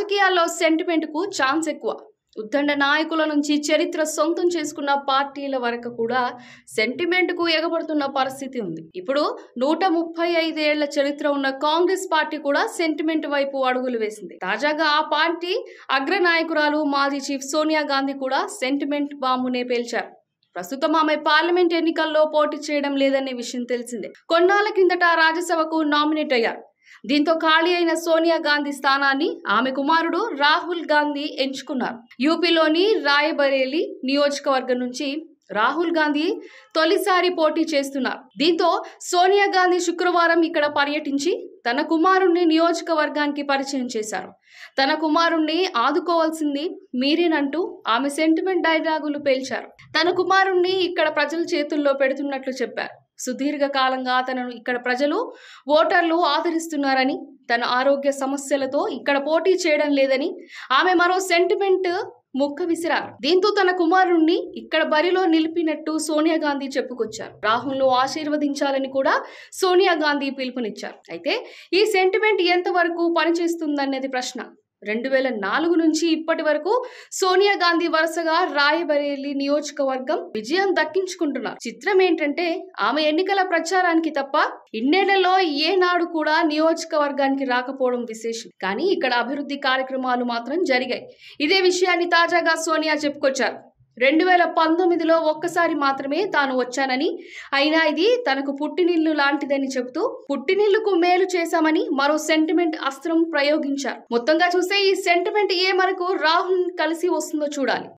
రాజకీయాల్లో సెంటిమెంట్ కు ఛాన్స్ ఎక్కువ. ఉద్దండ నాయకుల నుంచి చరిత్ర సొంతం చేసుకున్న పార్టీల వరకు కూడా సెంటిమెంట్ కు ఎగబడుతున్న పరిస్థితి ఉంది. ఇప్పుడు 135 ఏళ్ల చరిత్ర ఉన్న కాంగ్రెస్ పార్టీ కూడా సెంటిమెంట్ వైపు అడుగులు వేసింది. తాజాగా ఆ పార్టీ అగ్ర నాయకురాలు మాజీ చీఫ్ సోనియా గాంధీ కూడా సెంటిమెంట్ బాంబునే పేల్చారు. ప్రస్తుతం ఆమె పార్లమెంట్ ఎన్నికల్లో పోటీ చేయడం లేదనే విషయం తెలిసిందే. కొన్నాళ్ల కిందట రాజ్యసభకు నామినేట్ అయ్యారు. దీంతో ఖాళీ అయిన సోనియా గాంధీ స్థానాన్ని ఆమె కుమారుడు రాహుల్ గాంధీ ఎంచుకున్నారు. యూపీలోని రాయ్బరేలీ నియోజకవర్గం నుంచి రాహుల్ గాంధీ తొలిసారి పోటీ చేస్తున్నారు. దీంతో సోనియా గాంధీ శుక్రవారం ఇక్కడ పర్యటించి తన కుమారుణ్ణి నియోజకవర్గానికి పరిచయం చేశారు. తన కుమారుణ్ణి ఆదుకోవాల్సింది మీరేనంటూ ఆమె సెంటిమెంట్ డైలాగులు పేల్చారు. తన కుమారుణ్ణి ఇక్కడ ప్రజల చేతుల్లో పెడుతున్నట్లు చెప్పారు. సుదీర్ఘ కాలంగా తనను ఇక్కడ ప్రజలు ఓటర్లు ఆదరిస్తున్నారని, తన ఆరోగ్య సమస్యలతో ఇక్కడ పోటీ చేయడం లేదని ఆమె మరో సెంటిమెంట్ ముక్క విసిరారు. దీంతో తన కుమారుణ్ణి ఇక్కడ బరిలో నిలిపినట్టు సోనియా గాంధీ చెప్పుకొచ్చారు. రాహుల్ ను ఆశీర్వదించాలని కూడా సోనియా గాంధీ పిలుపునిచ్చారు. అయితే ఈ సెంటిమెంట్ ఎంతవరకు పనిచేస్తుందనేది ప్రశ్న. 2004 నుంచి ఇప్పటి వరకు సోనియా గాంధీ వరుసగా రాయ్బరేలీ నియోజకవర్గం విజయం దక్కించుకుంటున్నారు. చిత్రం ఏంటంటే ఆమె ఎన్నికల ప్రచారానికి తప్ప ఇన్నేళ్లలో ఏనాడు కూడా నియోజకవర్గానికి రాకపోవడం విశేషం. కానీ ఇక్కడ అభివృద్ధి కార్యక్రమాలు మాత్రం జరిగాయి. ఇదే విషయాన్ని తాజాగా సోనియా చెప్పుకొచ్చారు. 2019లో ఒక్కసారి మాత్రమే తాను వచ్చానని, అయినా ఇది తనకు పుట్టినిల్లు లాంటిదని చెబుతూ పుట్టినిల్లుకు మేలు చేశామని మరో సెంటిమెంట్ అస్త్రం ప్రయోగించారు. మొత్తంగా చూస్తే ఈ సెంటిమెంట్ ఏ మనకు రాహుల్ కలిసి వస్తుందో చూడాలి.